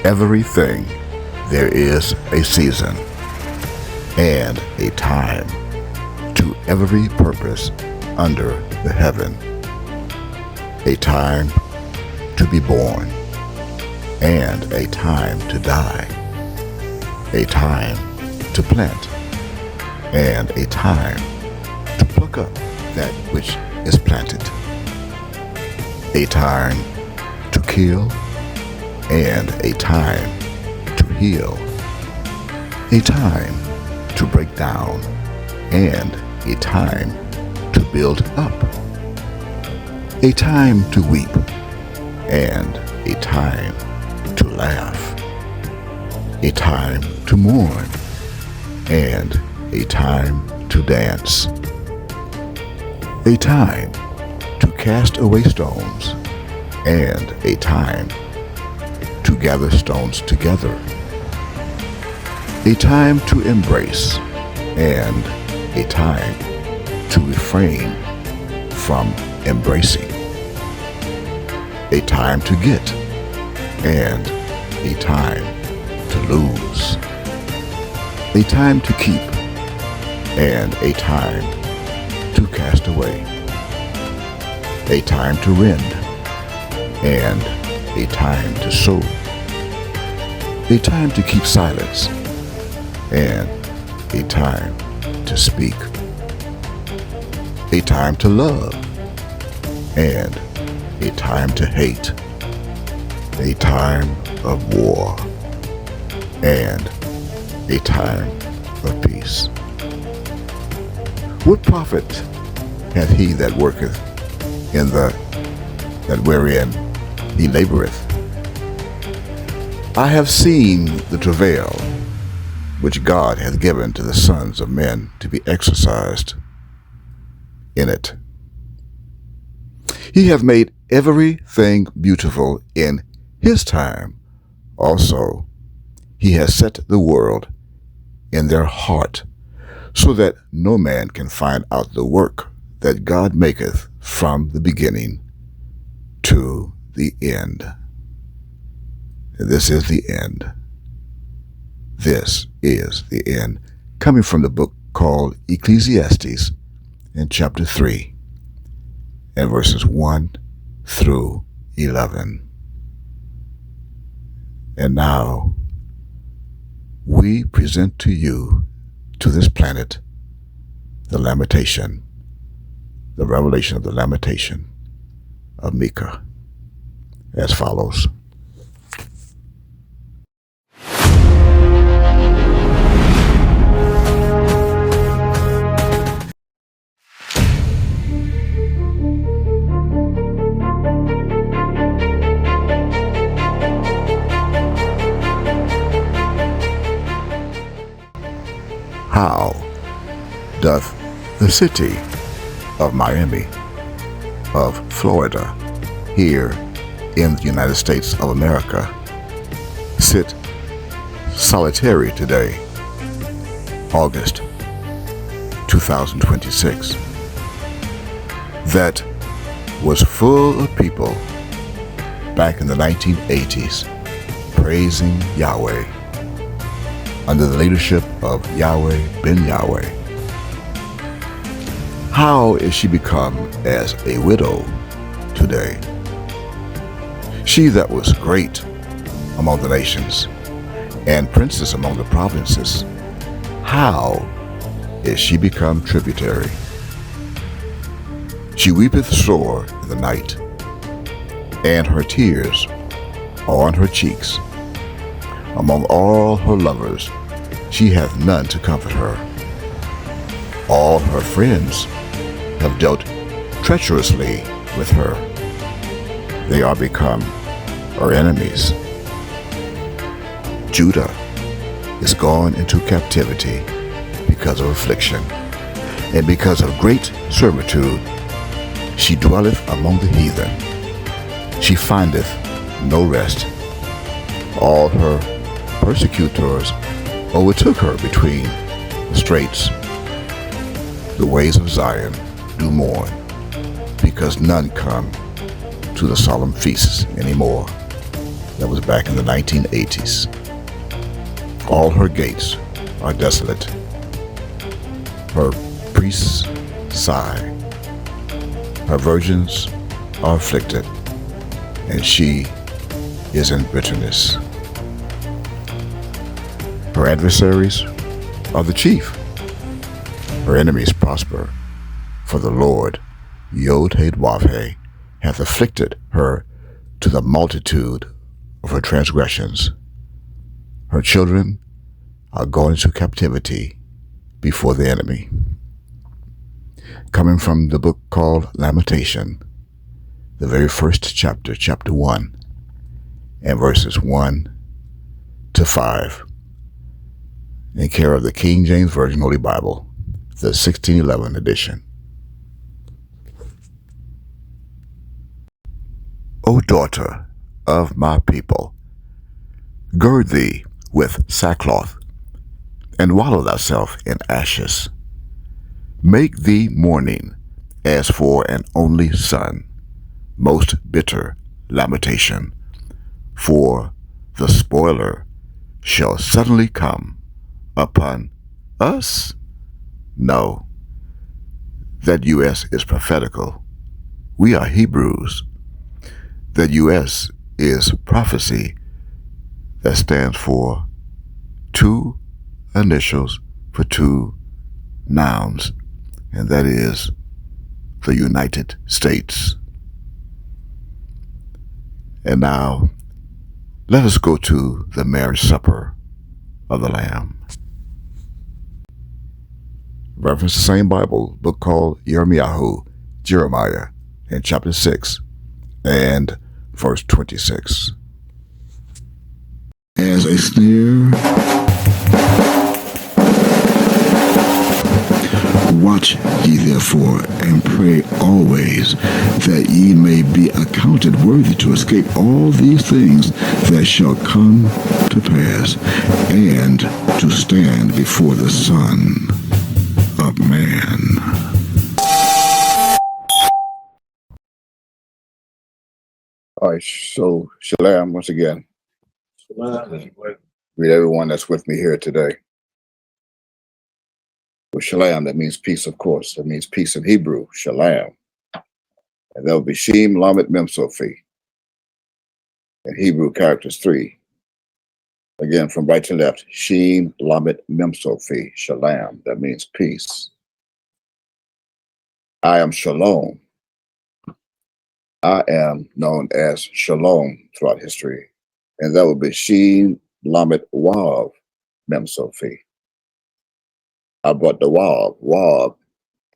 everything there is a season and a time to every purpose under the heaven. A time to be born and a time to die. A time to plant and a time to pluck up that which is planted. A time to kill and a time to heal. A time to break down and a time to build up. A time to weep and a time to laugh. A time to mourn and a time to dance. A time to cast away stones and a time to gather stones together. A time to embrace and a time to refrain from embracing. A time to get and a time to lose. A time to keep and a time to cast away. A time to rend and a time to sow. A time to keep silence and a time to speak. A time to love and a time to hate. A time of war and a time of peace. What profit hath he that worketh in that wherein he laboreth? I have seen the travail which God hath given to the sons of men to be exercised in it. He hath made everything beautiful in his time. Also, he has set the world in their heart, so that no man can find out the work that God maketh from the beginning to the end. This is the end. This is the end. Coming from the book called Ecclesiastes in chapter 3 and verses 1 through 11. And now we present to you, to this planet, the lamentation, the revelation of the lamentation of Micah as follows. How doth the city of Miami, of Florida, here in the United States of America, sit solitary today, August 2026, that was full of people back in the 1980s praising Yahweh under the leadership of Yahweh ben Yahweh. How is she become as a widow today? She that was great among the nations and princess among the provinces, how is she become tributary? She weepeth sore in the night, and her tears are on her cheeks. Among all her lovers, she hath none to comfort her. All her friends have dealt treacherously with her. They are become her enemies. Judah is gone into captivity because of affliction, and because of great servitude she dwelleth among the heathen. She findeth no rest. All her persecutors overtook her between the straits. The ways of Zion do mourn, because none come to the solemn feasts anymore. That was back in the 1980s. All her gates are desolate. Her priests sigh. Her virgins are afflicted, and she is in bitterness. Her adversaries are the chief. Her enemies prosper, for the Lord, Yod-Heh-Wav-Heh, hath afflicted her to the multitude of her transgressions. Her children are gone into captivity before the enemy. Coming from the book called Lamentation, the very first chapter, chapter 1, and verses 1 to 5, in care of the King James Version Holy Bible, the 1611 edition. O daughter of my people, gird thee with sackcloth, and wallow thyself in ashes. Make thee mourning as for an only son, most bitter lamentation, for the spoiler shall suddenly come upon us? No, that US is prophetical. We are Hebrews. That US is prophecy that stands for two initials for two nouns, and that is the United States. And now, let us go to the marriage supper of the Lamb. Reference the same Bible book called Jeremiah, in chapter 6 and verse 26. As a snare, watch ye therefore, and pray always, that ye may be accounted worthy to escape all these things that shall come to pass, and to stand before the Son of Man. All right, so Shalom once again. Greet everyone that's with me here today. With Shalom, that means peace, of course. That means peace in Hebrew, Shalom. And that will be Shem, Lamed, Mem, Sophi. In Hebrew, characters 3. Again, from right to left, Shem, Lamed, Mem, Sophi, Shalom. That means peace. I am Shalom. I am known as Shalom throughout history. And that would be Shem, Lamed, Wav, Mem, Sophi. I brought the Wav. Wav,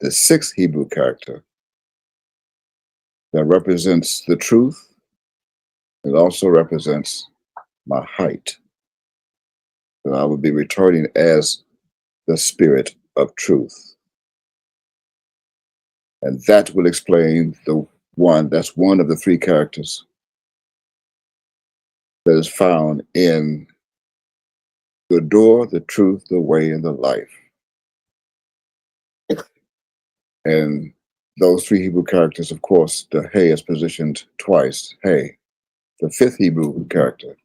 the sixth Hebrew character that represents the truth. It also represents my height. And I will be returning as the Spirit of Truth. And that will explain that's one of the three characters that is found in the door, the truth, the way, and the life. And those three Hebrew characters, of course, the Hey is positioned twice. Hey, the fifth Hebrew character.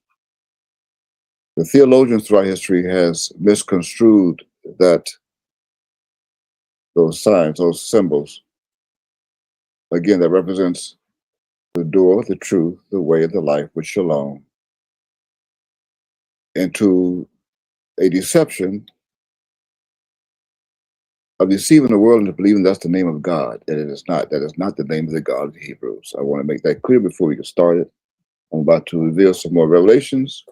The theologians throughout history has misconstrued that those signs, those symbols, again, that represents the door, the truth, the way, the life, with Shalom, into a deception of deceiving the world into believing that's the name of God, and it is not. That is not the name of the God of the Hebrews. I want to make that clear before we get started. I'm about to reveal some more revelations,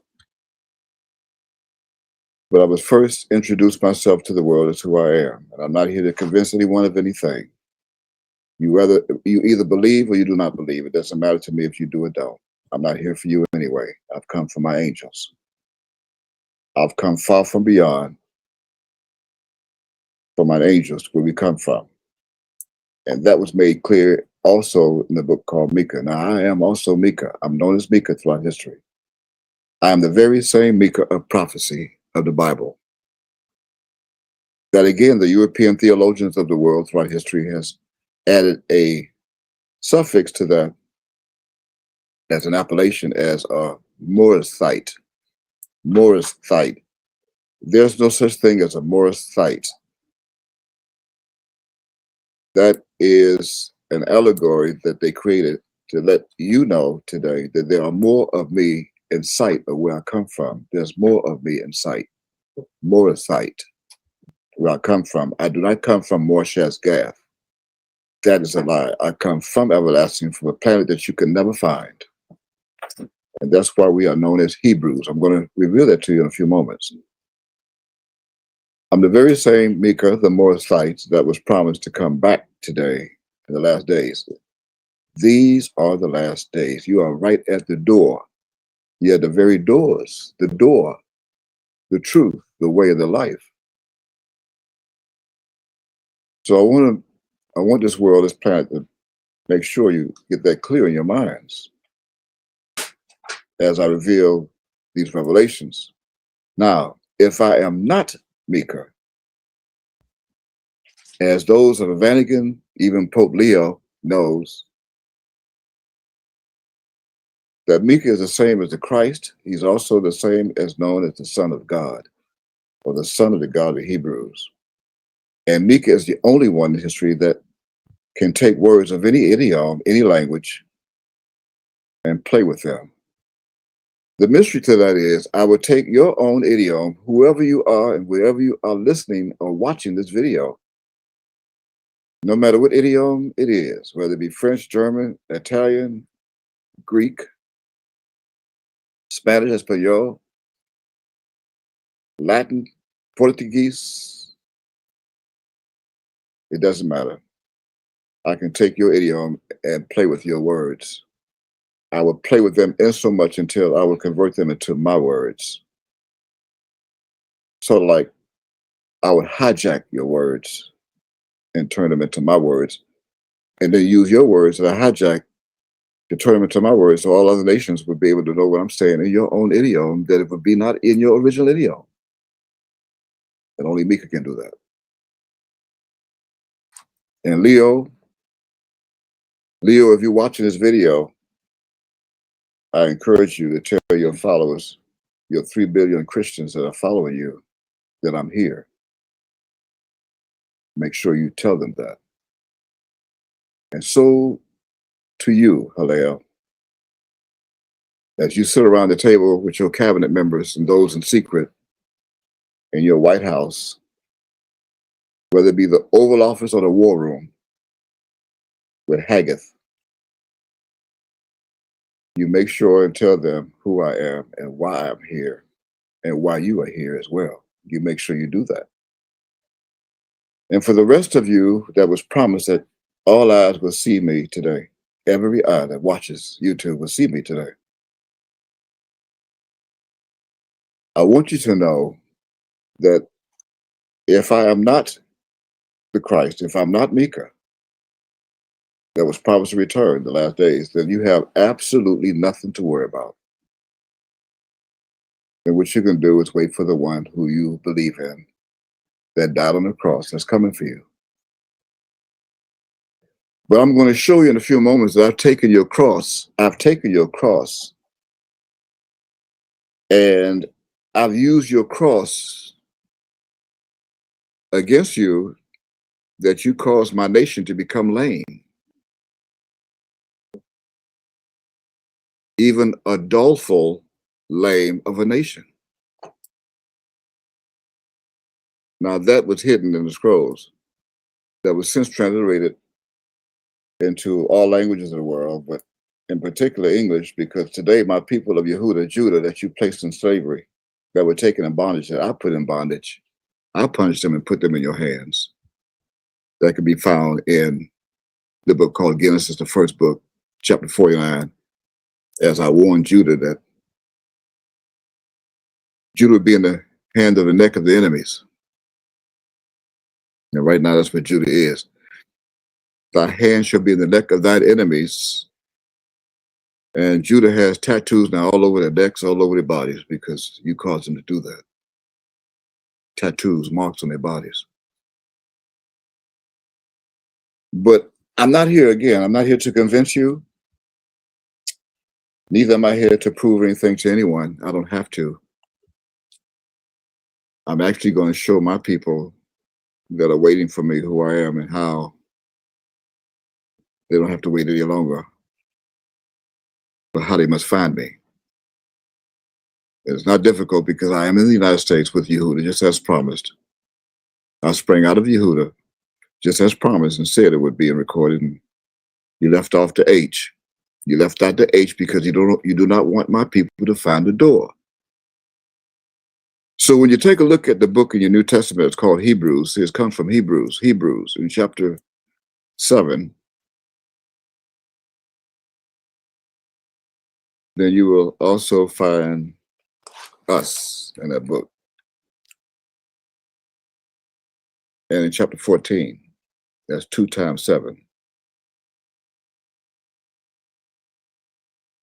but I must first introduce myself to the world as who I am, and I'm not here to convince anyone of anything. You either believe or you do not believe. It doesn't matter to me if you do or don't. I'm not here for you anyway. I've come for my angels. I've come far from beyond for my angels where we come from. And that was made clear also in the book called Micah. Now, I am also Micah. I'm known as Micah throughout history. I am the very same Micah of prophecy of the Bible. That again, the European theologians of the world throughout history has added a suffix to that as an appellation, as Morrisite. Morrisite. There's no such thing as a Morrisite. That is an allegory that they created to let you know today that there are more of me in sight of where I come from. There's more of me in sight. Morrisite, where I come from. I do not come from Morshas Gath. That is a lie. I come from everlasting, from a planet that you can never find. And that's why we are known as Hebrews. I'm going to reveal that to you in a few moments. I'm the very same Mika, the Morrisite, that was promised to come back today in the last days. These are the last days. You are right at the door. You're at the very doors, the door, the truth, the way of the life. So I want this world, this planet, to make sure you get that clear in your minds as I reveal these revelations. Now, if I am not Mika, as those of the Vatican, even Pope Leo knows, that Mika is the same as the Christ. He's also the same as known as the Son of God, or the Son of the God of Hebrews. And Mika is the only one in history that can take words of any idiom, any language, and play with them. The mystery to that is, I would take your own idiom, whoever you are and wherever you are listening or watching this video, no matter what idiom it is, whether it be French, German, Italian, Greek, Spanish, Espanol, Latin, Portuguese, it doesn't matter. I can take your idiom and play with your words. I will play with them in so much until I will convert them into my words. Sort of like I would hijack your words and turn them into my words, and then use your words that I hijack to turn them into my words, so all other nations would be able to know what I'm saying in your own idiom, that it would be not in your original idiom. And only Mika can do that. And Leo, if you're watching this video, I encourage you to tell your followers, your 3 billion Christians that are following you, that I'm here. Make sure you tell them that. And so to you, Hallel, as you sit around the table with your cabinet members and those in secret in your White House, whether it be the Oval Office or the War Room with Haggith, you make sure and tell them who I am and why I'm here and why you are here as well. You make sure you do that. And for the rest of you that was promised that all eyes will see me today, every eye that watches YouTube will see me today, I want you to know that if I am not the Christ, if I'm not Mika, that was promised to return in the last days, then you have absolutely nothing to worry about. And what you can do is wait for the one who you believe in, that died on the cross, that's coming for you. But I'm going to show you in a few moments that I've taken your cross, and I've used your cross against you, that you caused my nation to become lame. Even a doleful lame of a nation. Now that was hidden in the scrolls that was since translated into all languages of the world, but in particular English, because today my people of Yehuda, Judah, that you placed in slavery, that were taken in bondage, that I put in bondage, I punished them and put them in your hands. That could be found in the book called Genesis, the first book, chapter 49, as I warned Judah that Judah would be in the hand of the neck of the enemies. And right now, that's what Judah is. Thy hand shall be in the neck of thine enemies. And Judah has tattoos now all over their necks, all over their bodies, because you caused them to do that. Tattoos, marks on their bodies. But I'm not here to convince you. Neither am I here to prove anything to anyone. I don't have to. I'm actually going to show my people that are waiting for me who I am and how they don't have to wait any longer, but how they must find me. It's not difficult because I am in the United States with Yehuda, just as promised. I sprang out of Yehuda, just as promised, and said it would be recorded. And you left off the H. You left out the H because you do not want my people to find the door. So when you take a look at the book in your New Testament, it's called Hebrews. It comes from Hebrews in chapter 7. Then you will also find us in that book. And in chapter 14, that's 2 times 7.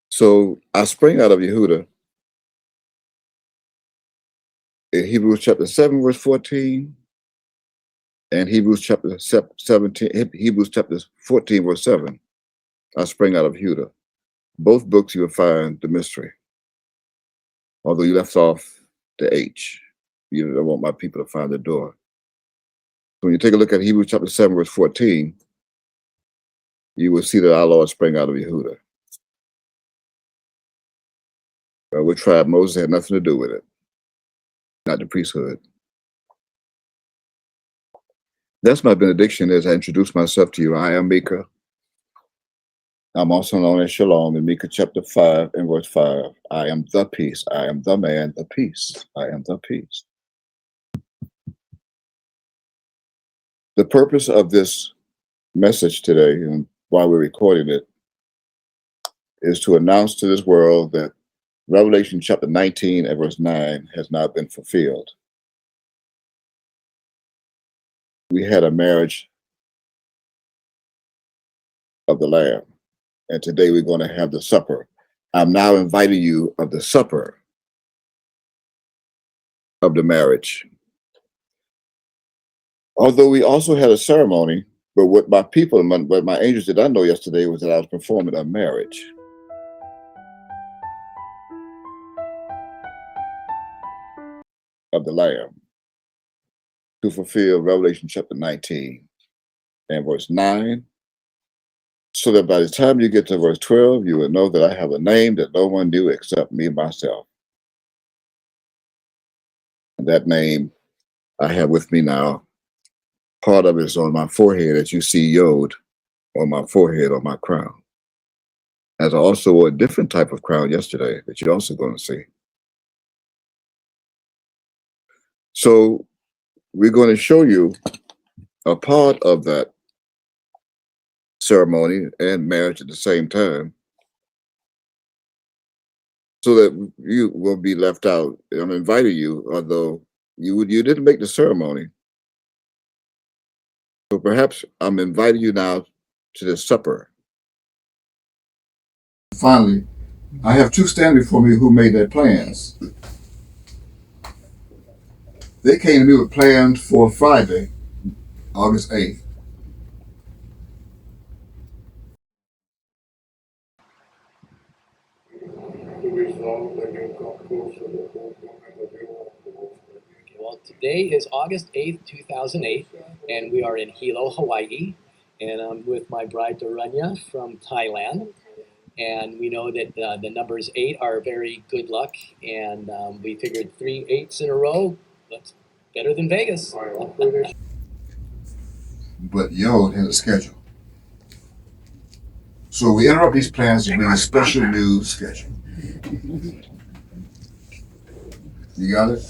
So I sprang out of Yehuda in Hebrews chapter 7, verse 14, and Hebrews chapter 17, Hebrews chapter 14, verse 7. I sprang out of Yehuda. Both books you will find the mystery. Although you left off the H. You don't want my people to find the door. So when you take a look at Hebrews chapter 7, verse 14, you will see that our Lord sprang out of Yehuda. What tribe? Moses had nothing to do with it. Not the priesthood. That's my benediction as I introduce myself to you. I am Mika. I'm also known as Shalom in Mika chapter 5 and verse 5. I am the peace. I am the man, the peace. I am the peace. The purpose of this message today, and while we're recording it, is to announce to this world that Revelation chapter 19 and verse 9 has not been fulfilled. We had a marriage of the Lamb, and today we're going to have the supper. I'm now inviting you of the supper of the marriage. Although we also had a ceremony, but what my people, what my angels did not know yesterday was that I was performing a marriage. Of the Lamb to fulfill Revelation chapter 19 and verse 9, so that by the time you get to verse 12, you will know that I have a name that no one knew except me myself. And that name I have with me now. Part of it is on my forehead, as you see Yod on my forehead, on my crown. As I also wore a different type of crown yesterday that you're also going to see. So we're going to show you a part of that ceremony and marriage at the same time, so that you will be left out. I'm inviting you, although you didn't make the ceremony. So perhaps I'm inviting you now to the supper. Finally, I have two standing before me who made their plans. They came to me with plans for Friday, August 8th. Well, today is August 8th, 2008, and we are in Hilo, Hawaii, and I'm with my bride Doranya from Thailand. And we know that the numbers 8 are very good luck, and we figured 3 8s in a row, that's better than Vegas. But Yod has a schedule. So we interrupt these plans to bring a special news schedule. You got it?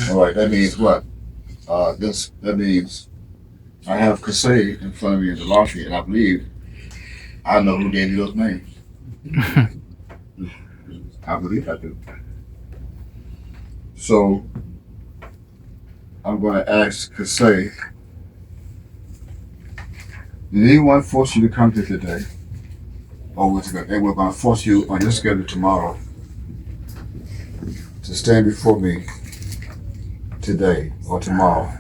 All right, that means what? That means I have Kasei in front of me in the lottery, and I believe I know who gave you those names. I believe I do. So I'm going to ask Kasei, did anyone force you to come here today? Or we're going to force you on your schedule tomorrow to stand before me today or tomorrow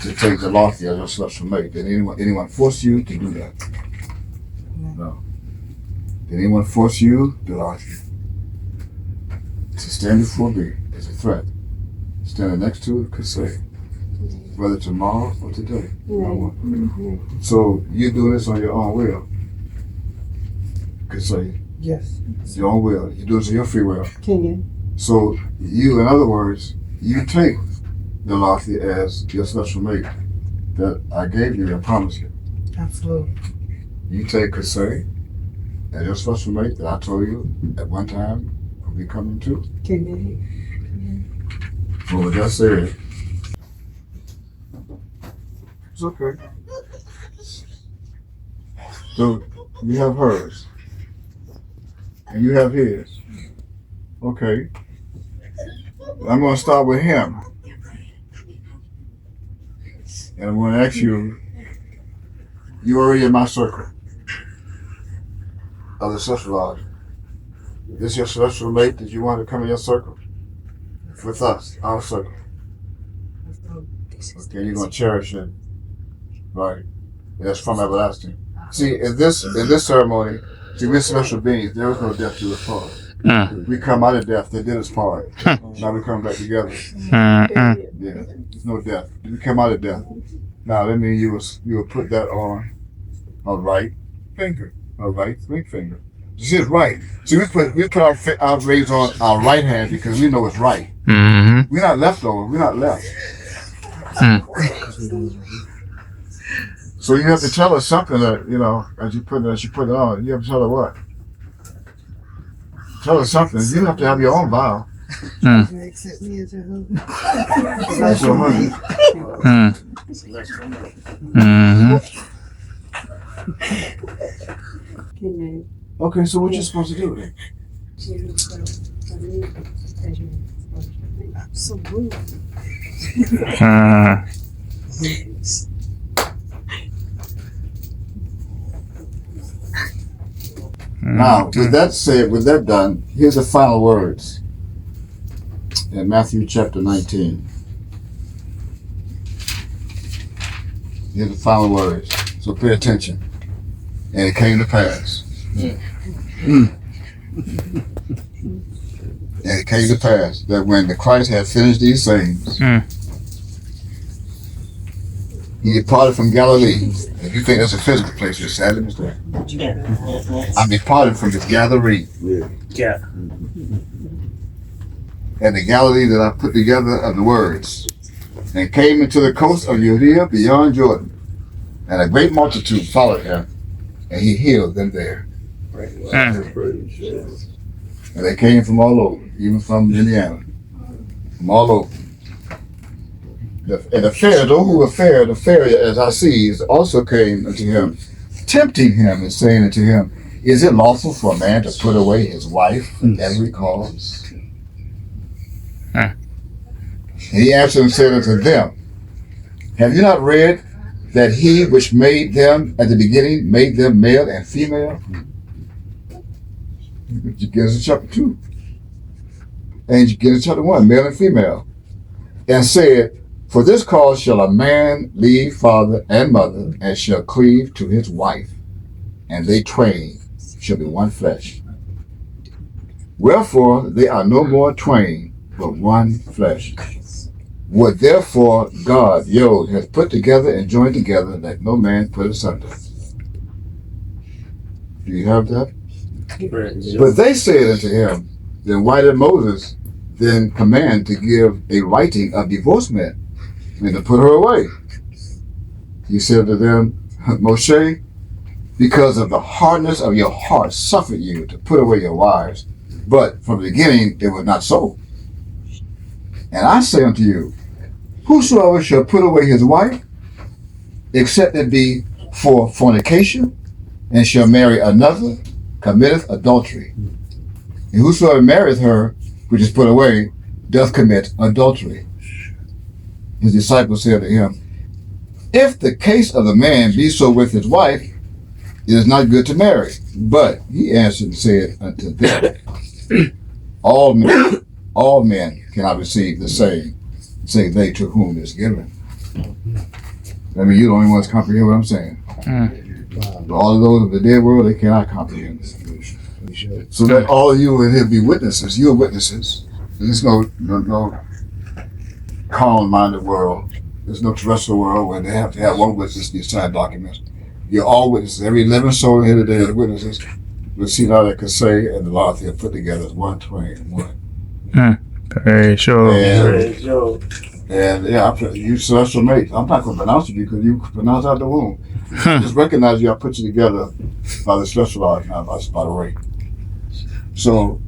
to take the lottery as your special mate? Did anyone force you to do that? No. Did anyone force you, Dorothy, to stand before me as a threat? Standing next to it could say, whether tomorrow or today. So you doing this on your own will. Could say, Yes. your own will. You do this on your free will. Can you? So you, in other words, you take Dorothy as your special mate that I gave you, I promised you. Absolutely. You take Kasei as your special mate that I told you at one time will be coming too. Can you? Well, with that said, it's okay. So you have hers, and you have his. Okay. I'm going to start with him, and I'm going to ask you. You're already in my circle of the social lodge. This your special mate that you want to come in your circle with us, our circle. Okay, you're going to cherish it, right? That's from everlasting. See, in this ceremony, see, we're special beings. There is no death to us part. We come out of death. They did us part. Now we come back together. Yeah, there's no death. We come out of death. Now that means you will put that on a right finger, a right ring finger. You see, it's right. See, we put our rings on our right hand because we know it's right. Mm-hmm. We're not leftover. We're not left. So you have to tell her something that, you know, as you put it on. You have to tell her what? Tell her something. You have to have your own vow. You accept me as your husband. That's your money. Okay, so what you supposed to do then? Absolutely. Now, with that said, with that done, here's the final words in Matthew chapter 19. Here's the final words. So pay attention. And it came to pass. And it came to pass that when the Christ had finished these things, he departed from Galilee. If you think that's a physical place, you're sadly mistaken. I'm departed from this Galilee. Yeah. And the Galilee that I put together of the words, and came into the coast of Judea beyond Jordan. And a great multitude followed him, and he healed them there. And they came from all over, even from Indiana, from all over. And the fair, those who were fair, the fair, as I see, also came unto him, tempting him and saying unto him, is it lawful for a man to put away his wife for every cause? And he answered and said unto them, have you not read that he which made them at the beginning made them male and female? Genesis chapter 2. And Genesis chapter 1, male and female. And said, for this cause shall a man leave father and mother, and shall cleave to his wife, and they twain shall be one flesh. Wherefore they are no more twain, but one flesh. What therefore God, Yod, hath put together and joined together, let no man put asunder. Do you have that? But they said unto him, then why did Moses then command to give a writing of divorcement, and to put her away? He said to them, Moshe, because of the hardness of your heart suffered you to put away your wives, but from the beginning it was not so. And I say unto you, whosoever shall put away his wife, except it be for fornication, and shall marry another, committeth adultery. And whosoever marrieth her, which is put away, doth commit adultery. His disciples said to him, if the case of the man be so with his wife, it is not good to marry. But he answered and said unto them, all men cannot receive the same, save they to whom it is given. I mean, you're the only ones comprehend what I'm saying. But all of those of the dead world, they cannot comprehend this. So that all of you in here be witnesses. You are witnesses. There's no calm-minded world. There's no terrestrial world where they have to have one witness these signed documents. You're all witnesses. Every living soul here today is witnesses. Let's see how they can say, and the law they put together is one, twain, and one. Very sure. And yeah, you celestial mates. I'm not going to pronounce you because you pronounce out the womb. Just recognize you. I put you together by the celestial law, not by the rate. So,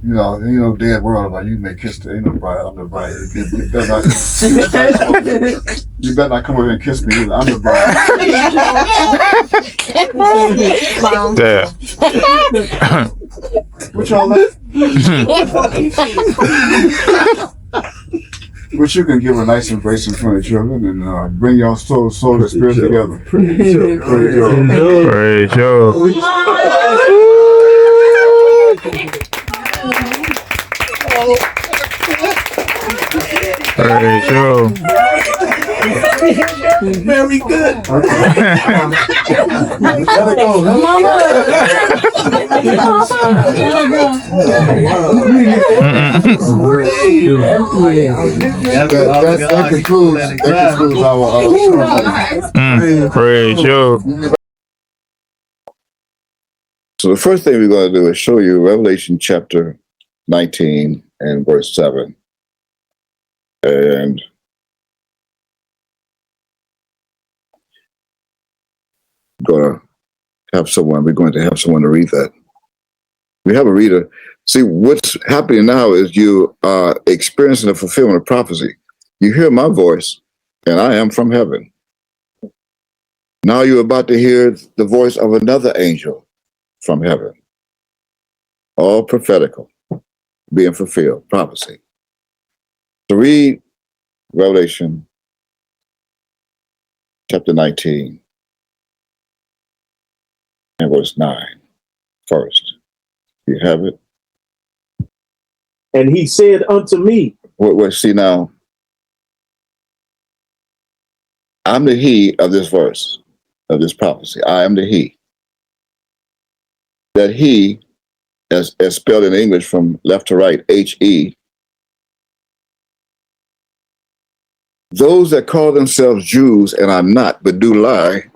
you know, dead world about you may kiss the ain't no bride. I'm the bride. You better not come over here and kiss me either. I'm the bride. What y'all like? Which you can give a nice embrace in front of children and bring your soul and spirit together. Praise God. Praise God. Praise God. Very good. That concludes our praise God. So the first thing we're going to do is show you Revelation chapter 19 and verse 7. And we're going to have someone to read that. We have a reader. See, what's happening now is you are experiencing the fulfillment of prophecy. You hear my voice, and I am from heaven. Now you're about to hear the voice of another angel from heaven. All prophetical, being fulfilled, prophecy. So read Revelation chapter 19 and verse 9 first. You have it? And he said unto me, What see now? I'm the he of this verse, of this prophecy. I am the he. That he, as spelled in English from left to right, H-E, those that call themselves Jews and are not, but do lie,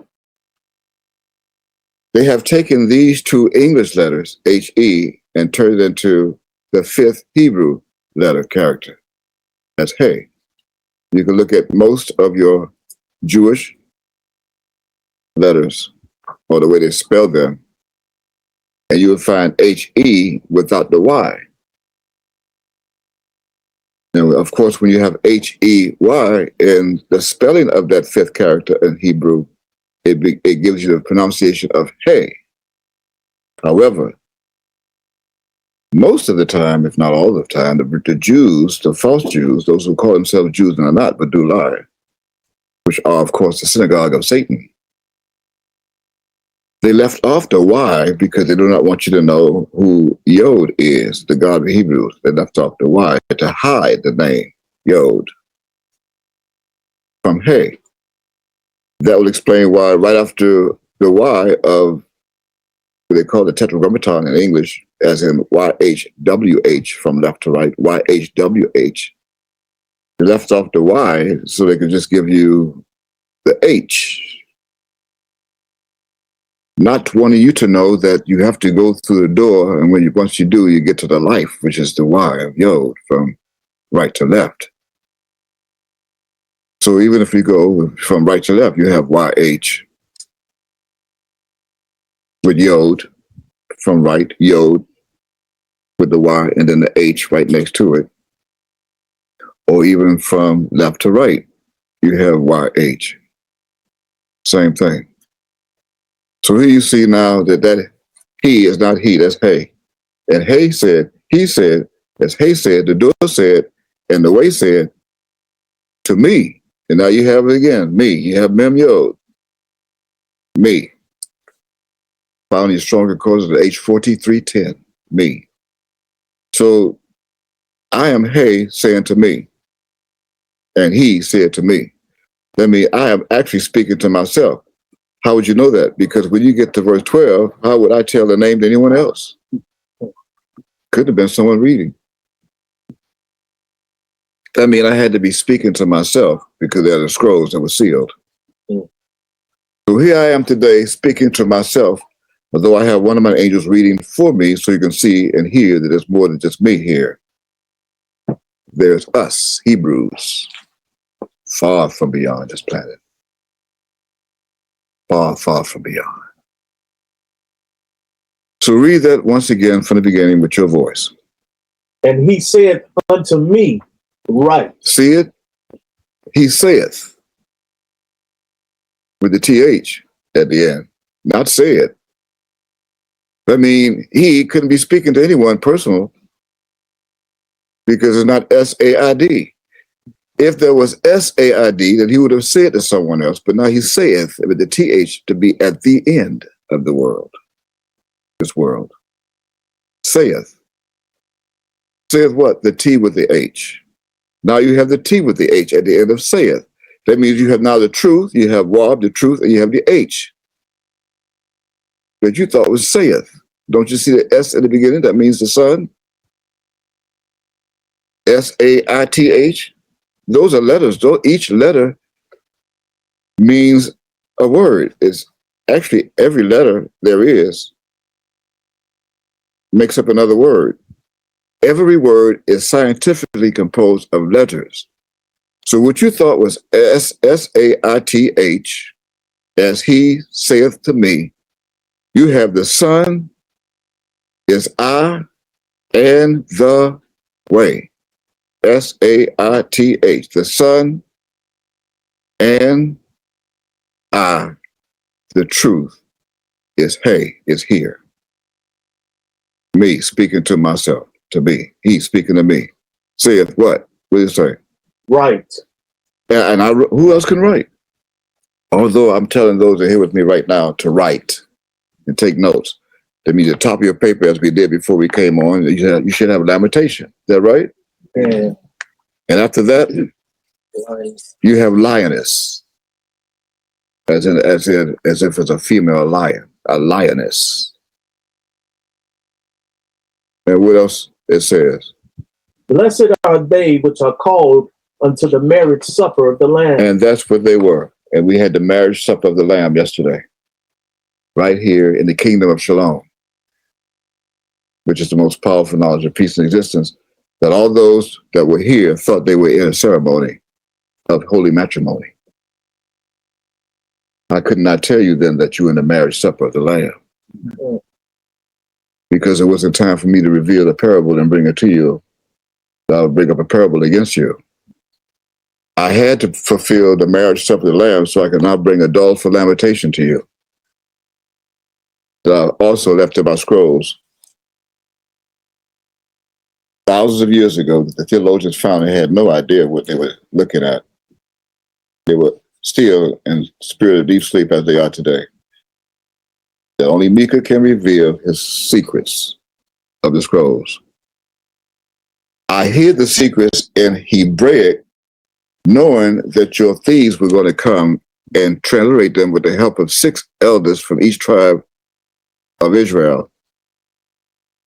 they have taken these two English letters, H-E, and turned it into the fifth Hebrew letter character. That's Hey. You can look at most of your Jewish letters, or the way they spell them, and you will find H-E without the Y. And of course, when you have H-E-Y in the spelling of that fifth character in Hebrew, it gives you the pronunciation of Hey. However, most of the time, if not all the time, the Jews, the false Jews, those who call themselves Jews and are not, but do lie, which are, of course, the synagogue of Satan, they left off the Y because they do not want you to know who Yod is, the God of the Hebrews. They left off the Y to hide the name Yod from Hey. That will explain why right after the Y of what they call the Tetragrammaton in English, as in YHWH from left to right, YHWH, they left off the Y so they could just give you the H. Not wanting you to know that you have to go through the door, and once you do, you get to the life, which is the Y of Yod from right to left. So even if you go from right to left, you have YH with Yod from right, Yod with the Y, and then the H right next to it. Or even from left to right, you have YH. Same thing. So here you see now that he is not he, that's Hey. And Hey said, he said, as Hey said, the door said, and the way said, to me. And now you have it again, me. You have Mem Yod, me. Found in stronger causes of H4310, me. So I am Hey saying to me, and he said to me. That means I am actually speaking to myself. How would you know that? Because when you get to verse 12, how would I tell the name to anyone else? Could have been someone reading. I mean, I had to be speaking to myself because they're the scrolls that were sealed. Mm. So here I am today speaking to myself, although I have one of my angels reading for me so you can see and hear that there's more than just me here. There's us, Hebrews, far from beyond this planet. Far, far from beyond. So read that once again from the beginning with your voice. And he said unto me, Write. See it? He saith with the TH at the end, not say it. I mean, he couldn't be speaking to anyone personal because it's not S-A-I-D. If there was S-A-I-D, then he would have said to someone else, but now he saith with the TH to be at the end of the world. This world. Saith. Saith what? The T with the H. Now you have the T with the H at the end of saith. That means you have now the truth, you have Wab, the truth, and you have the H that you thought was saith. Don't you see the S at the beginning? That means the Son. S-A-I-T-H. Those are letters. Each letter means a word. It's actually every letter there is makes up another word. Every word is scientifically composed of letters. So what you thought was S-A-I-T-H, as he saith to me, you have the Son is I and the way. S-A-I-T-H, the Son and I, the truth is hey, is here. Me speaking to myself, to me. He speaking to me. Saith what? What did it say? Write. And who else can write? Although I'm telling those that are here with me right now to write and take notes. That means the top of your paper, as we did before we came on, you should have lamentation. Is that right? Yeah. And after that, you have lioness. As if it's a female lion, a lioness. And what else it says? Blessed are they which are called unto the marriage supper of the Lamb. And that's what they were. And we had the marriage supper of the Lamb yesterday, right here in the kingdom of Shalom, which is the most powerful knowledge of peace in existence, that all those that were here thought they were in a ceremony of holy matrimony. I could not tell you then that you were in the marriage supper of the Lamb, because it wasn't time for me to reveal the parable and bring it to you. I would bring up a parable against you. I had to fulfill the marriage supper of the Lamb so I could now bring a doleful lamentation to you. That I also left in my scrolls thousands of years ago that the theologians found and had no idea what they were looking at. They were still in spirit of deep sleep as they are today. That only Micah can reveal his secrets of the scrolls. I hid the secrets in Hebraic, knowing that your thieves were going to come and translate them with the help of 6 elders from each tribe of Israel.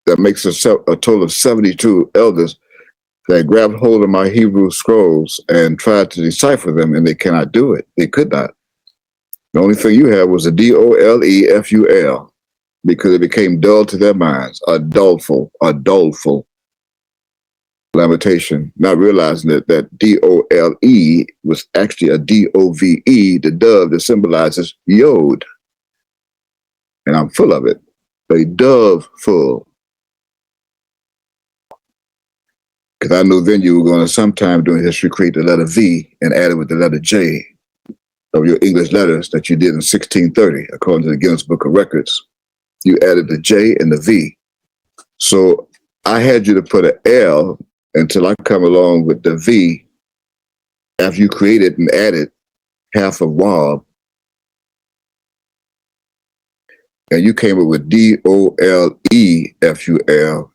That makes a total of 72 elders that grabbed hold of my Hebrew scrolls and tried to decipher them, and they cannot do it. They could not. The only thing you had was a D-O-L-E-F-U-L, because it became dull to their minds, a doleful lamentation, not realizing that D-O-L-E was actually a D-O-V-E, the dove that symbolizes Yod. And I'm full of it, a dove full. Because I knew then you were going to sometime during history create the letter V and add it with the letter J of your English letters that you did in 1630, according to the Guinness Book of Records. You added the J and the V. So I had you to put an L until I come along with the V after you created and added half of Wab. And you came up with D-O-L-E-F-U-L,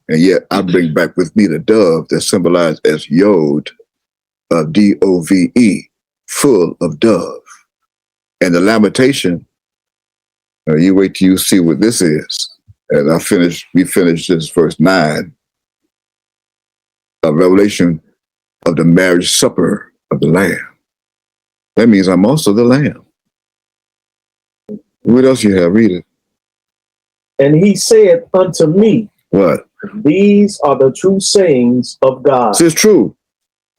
and yet I bring back with me the dove that symbolized as Yod of D-O-V-E, full of dove. And the lamentation, you wait till you see what this is. And we finished this verse 9, a revelation of the marriage supper of the Lamb. That means I'm also the Lamb. What else you have? Read it. And he said unto me, What? these are the true sayings of God. See, it's true.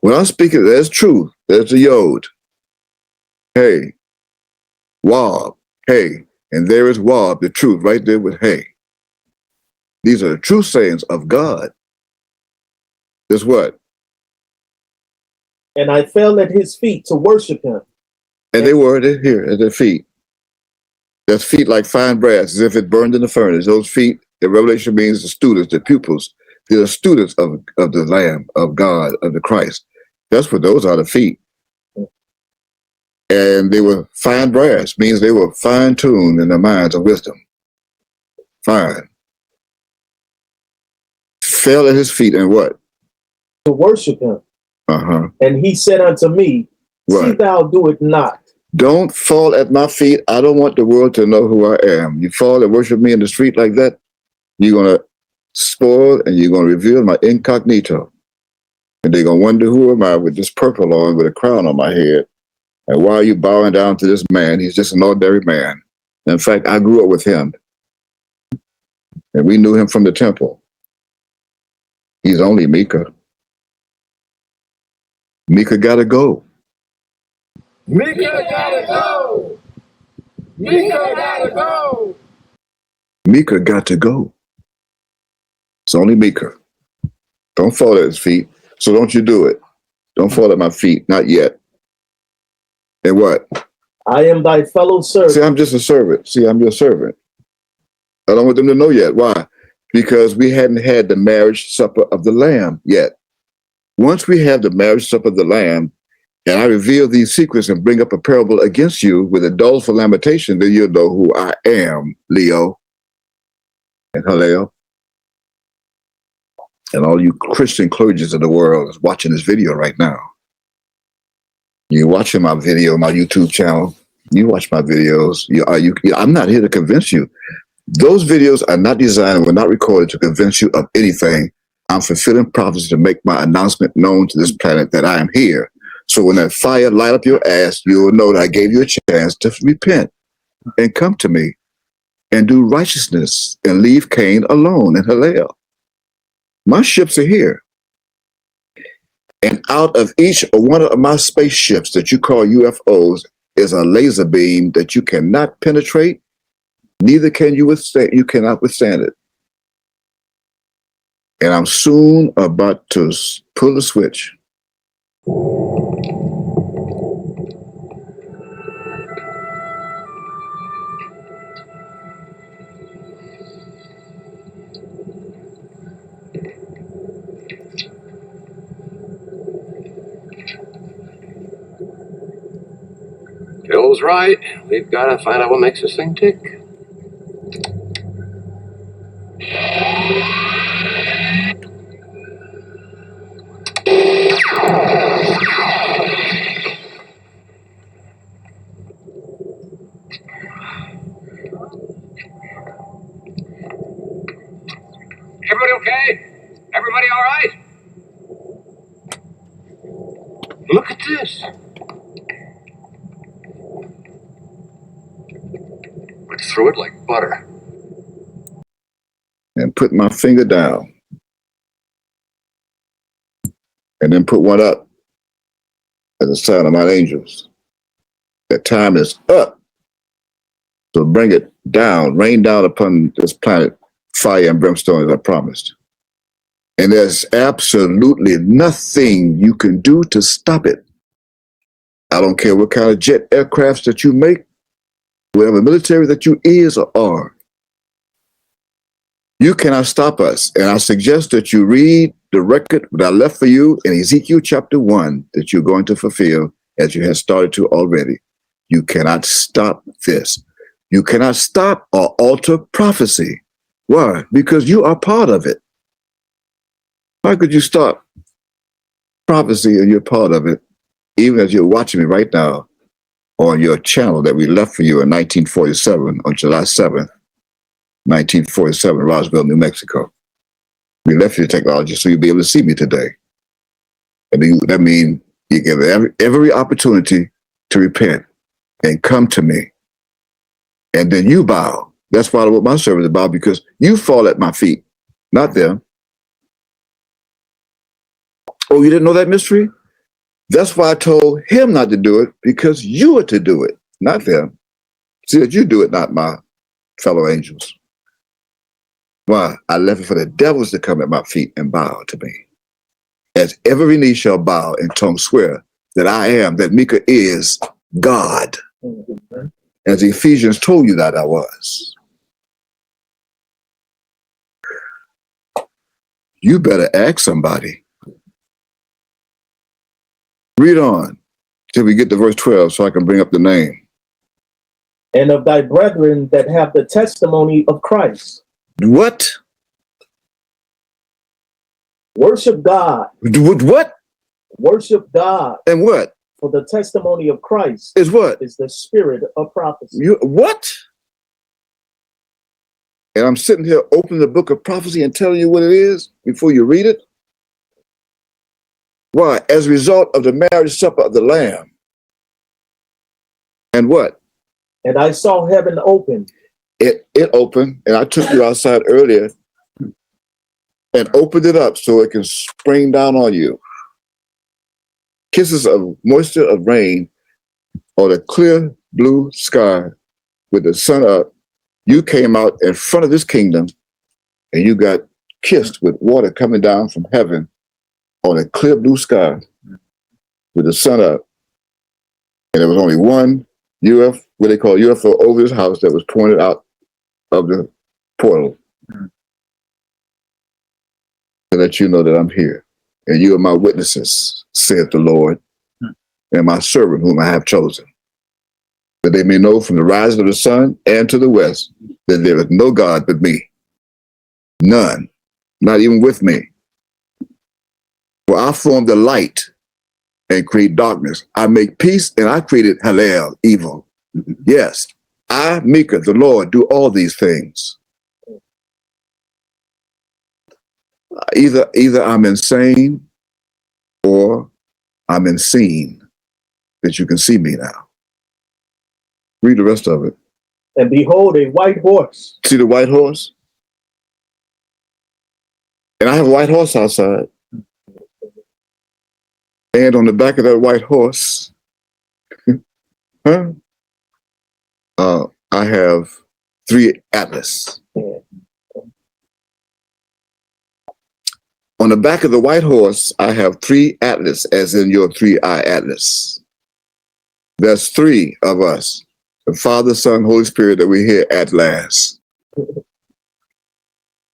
When I'm speaking, that's true. There's the yod. Hey. Wab. Hey. And there is Wab, the truth, right there with hey. These are the true sayings of God. That's what? And I fell at his feet to worship him. And they were here at their feet. Their feet like fine brass, as if it burned in the furnace. Those feet, the revelation means the students, the pupils. They're the students of the Lamb, of God, of the Christ. That's what those are, the feet. And they were fine brass, means they were fine-tuned in their minds of wisdom. Fine. Fell at his feet and what? To worship him. Uh-huh. And he said unto me, see thou do it not. Don't fall at my feet. I don't want the world to know who I am. You fall and worship me in the street like that, you're going to spoil and you're going to reveal my incognito. And they're going to wonder, who am I with this purple on, with a crown on my head? And why are you bowing down to this man? He's just an ordinary man. In fact, I grew up with him. And we knew him from the temple. He's only Mika. Mika got to go. Mika gotta go! Mika gotta go! Mika got to go. It's only Mika. Don't fall at his feet. So don't you do it. Don't fall at my feet. Not yet. And what? I am thy fellow servant. See, I'm just a servant. See, I'm your servant. I don't want them to know yet. Why? Because we hadn't had the marriage supper of the Lamb yet. Once we have the marriage supper of the Lamb, and I reveal these secrets and bring up a parable against you with a doleful lamentation, then you'll know who I am, Leo and Hillel. And all you Christian clergies of the world is watching this video right now. You're watching my video, my YouTube channel. You watch my videos. I'm not here to convince you. Those videos are not designed and were not recorded to convince you of anything. I'm fulfilling prophecy to make my announcement known to this planet that I am here. So when that fire light up your ass, you'll know that I gave you a chance to repent and come to me and do righteousness and leave Cain alone and Hillel. My ships are here. And out of each one of my spaceships that you call UFOs is a laser beam that you cannot penetrate, neither can you withstand. You cannot withstand it. And I'm soon about to pull the switch. Bill's right. We've got to find out what makes this thing tick. Everybody okay? Everybody all right? Look at this. Went through it like butter. And put my finger down. And then put one up as a sign of my angels. That time is up. So bring it down, rain down upon this planet, fire and brimstone as I promised. And there's absolutely nothing you can do to stop it. I don't care what kind of jet aircrafts that you make, whatever military that you is or are. You cannot stop us. And I suggest that you read the record that I left for you in Ezekiel chapter 1 that you're going to fulfill as you have started to already. You cannot stop this. You cannot stop or alter prophecy. Why? Because you are part of it. How could you stop prophecy and you're part of it, even as you're watching me right now on your channel that we left for you in 1947 on July 7th, 1947, Roswell, New Mexico. We left your technology so you'll be able to see me today. That means you give every opportunity to repent and come to me. And then you bow. That's why I want my servants to bow, because you fall at my feet, not them. Oh, you didn't know that mystery? That's why I told him not to do it, because you are to do it, not them. See that you do it, not my fellow angels. Why? I left it for the devils to come at my feet and bow to me. As every knee shall bow and tongue swear that I am, that Mika is God. As Ephesians told you that I was. You better ask somebody. Read on till we get to verse 12 so I can bring up the name. And of thy brethren that have the testimony of Christ. What? Worship God. What? Worship God. And what? For the testimony of Christ is what? Is the spirit of prophecy. What? And I'm sitting here opening the book of prophecy and telling you what it is before you read it? Why? As a result of the marriage supper of the Lamb. And what? And I saw heaven open. It opened, and I took you outside earlier and opened it up so it can spring down on you. Kisses of moisture of rain on a clear blue sky with the sun up. You came out in front of this kingdom and you got kissed with water coming down from heaven on a clear blue sky with the sun up. And there was only one what they call UFO over this house that was pointed out of the portal to let you know that I'm here. And you are my witnesses, saith the Lord, and my servant whom I have chosen, that they may know from the rising of the sun and to the west that there is no God but me. None, not even with me. For I form the light and create darkness. I make peace and I created halal, evil. Yes, I, Mika, the Lord, do all these things. Either I'm insane or I'm insane that you can see me now. Read the rest of it. And behold, a white horse. See the white horse? And I have a white horse outside. And on the back of that white horse, I have 3 atlas. On the back of the white horse, I have 3 atlas, as in your 3-eye atlas. There's 3 of us, the Father, Son, Holy Spirit, that we're here at last.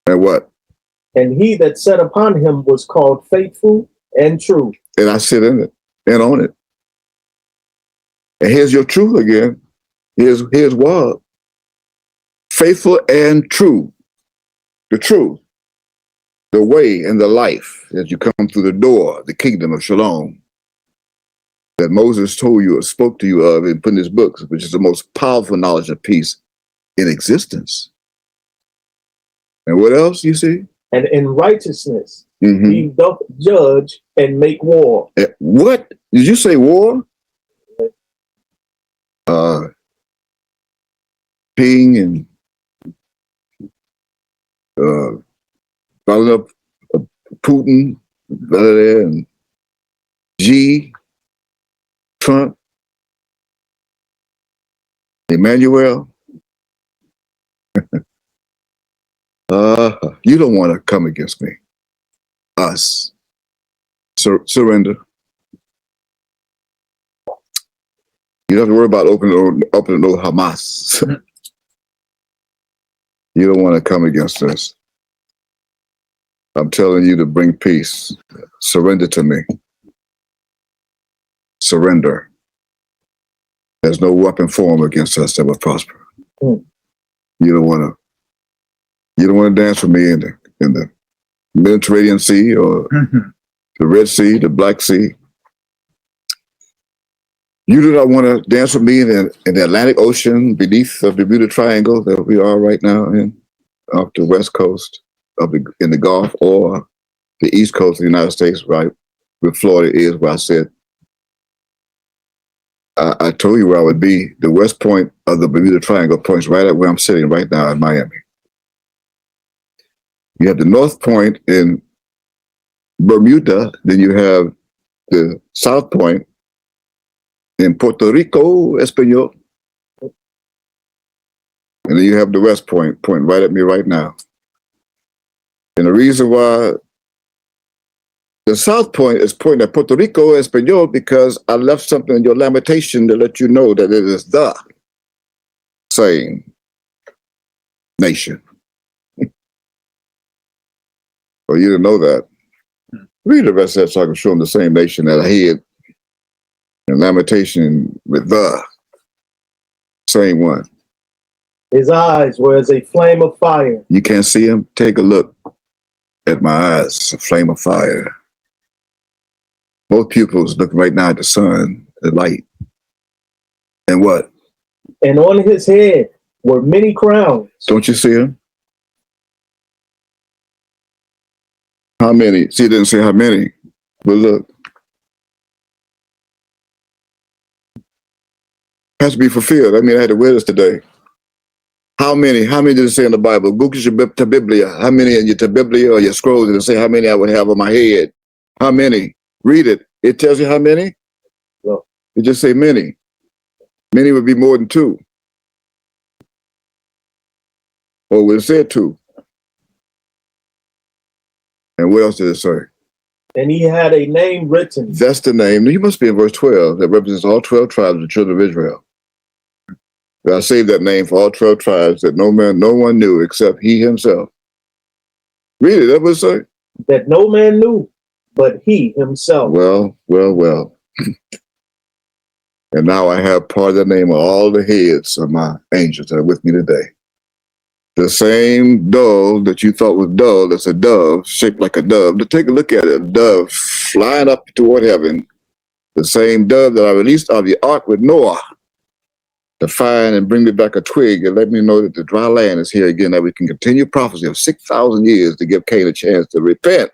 And what? And he that sat upon him was called faithful and true. And I sit in it and on it. And here's your truth again. Here's what? Faithful and true. The truth. The way and the life as you come through the door, the kingdom of Shalom, that Moses told you or spoke to you of and put in his books, which is the most powerful knowledge of peace in existence. And what else you see? And in righteousness, he doth judge and make war. What? Did you say war? Ping and following up Putin, and Xi, Trump, Emmanuel. You don't want to come against me. Us. Surrender. You don't have to worry about opening no Hamas. You don't want to come against us. I'm telling you to bring peace. Surrender to me. Surrender. There's no weapon formed against us that will prosper. You don't want to dance with me in the Mediterranean Sea or the Red Sea, the Black Sea. You do not want to dance with me in the Atlantic Ocean beneath the Bermuda Triangle that we are right now off the west coast in the Gulf or the east coast of the United States, right with Florida is where I said, I told you where I would be. The west point of the Bermuda Triangle points right at where I'm sitting right now in Miami. You have the north point in Bermuda, then you have the south point in Puerto Rico, Espanol, and then you have the west point pointing right at me right now. And the reason why the south point is pointing at Puerto Rico, Espanol, because I left something in your lamentation to let you know that it is the same nation. For you to know that, read the rest of that so I can show them the same nation that I had in lamentation with the same one. His eyes were as a flame of fire. You can't see him? Take a look at my eyes, a flame of fire. Both pupils look right now at the sun, the light. And what? And on his head were many crowns. Don't you see him? How many? See, it didn't say how many, but look. Has to be fulfilled. I mean, I had to wear this today. How many? How many did it say in the Bible? Google your Tabiblia. How many in your Tabiblia or your scrolls did it say how many I would have on my head? How many? Read it. It tells you how many? No. It just say many. Many would be more than two. Or would it say two? And what else did it say? And he had a name written. That's the name. You must be in verse 12. That represents all 12 tribes of the children of Israel. But I saved that name for all 12 tribes that no one knew except he himself. Read it. That was say. That no man knew but he himself. Well. And now I have part of the name of all the heads of my angels that are with me today. The same dove that you thought was dull, that's a dove, shaped like a dove. To take a look at it, a dove flying up toward heaven. The same dove that I released out of the ark with Noah to find and bring me back a twig and let me know that the dry land is here again, that we can continue prophecy of 6,000 years to give Cain a chance to repent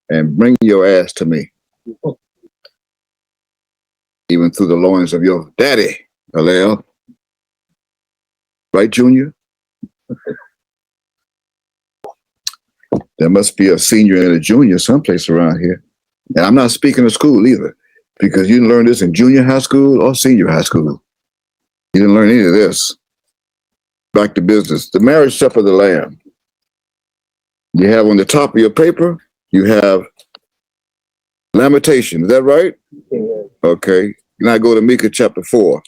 and bring your ass to me. Even through the loins of your daddy, Alel. Right, Junior? There must be a senior and a junior someplace around here. And I'm not speaking of school either, because you didn't learn this in junior high school or senior high school. You didn't learn any of this. Back to business. The marriage supper of the Lamb. You have on the top of your paper, you have lamentation. Is that right? Amen. Okay. Now go to Micah chapter 4.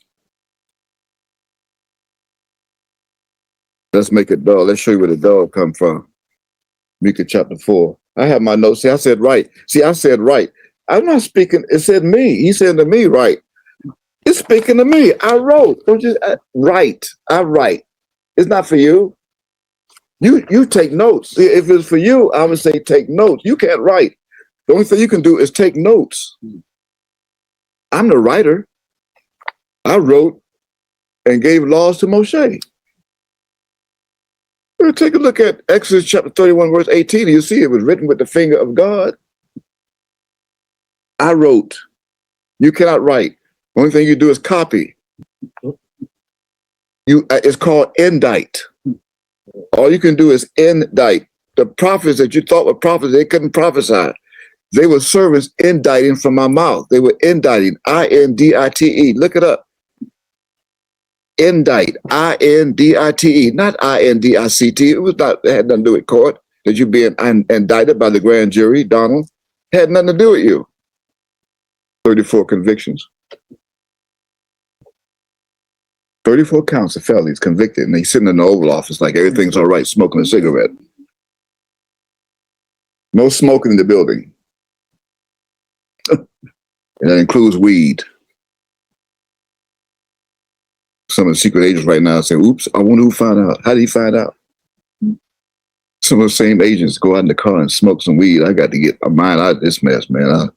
Let's make it dull. Let's show you where the dull come from. Micah chapter 4. I have my notes. See, I said right. I'm not speaking. It said me. He said to me, right. It's speaking to me. I wrote. Don't you write. I write. It's not for you. You take notes. See, if it's for you, I would say take notes. You can't write. The only thing you can do is take notes. I'm the writer. I wrote and gave laws to Moshe. Take a look at Exodus chapter 31, verse 18. You see it was written with the finger of God. I wrote. You cannot write. The only thing you do is copy. It's called indite. All you can do is indite. The prophets that you thought were prophets, they couldn't prophesy. They were servants indicting from my mouth. They were indicting. I-N-D-I-T-E. Look it up. Indict. I-N-D-I-T-E. Not I-N-D-I-C-T. It had nothing to do with court. That you being indicted by the grand jury, Donald. Had nothing to do with you. 34 convictions. 34 counts of felonies, convicted, and he's sitting in the Oval Office like everything's all right, smoking a cigarette. No smoking in the building. And that includes weed. Some of the secret agents right now say, oops, I wonder who found out. How did he find out? Some of the same agents go out in the car and smoke some weed. I got to get my mind out of this mess, man.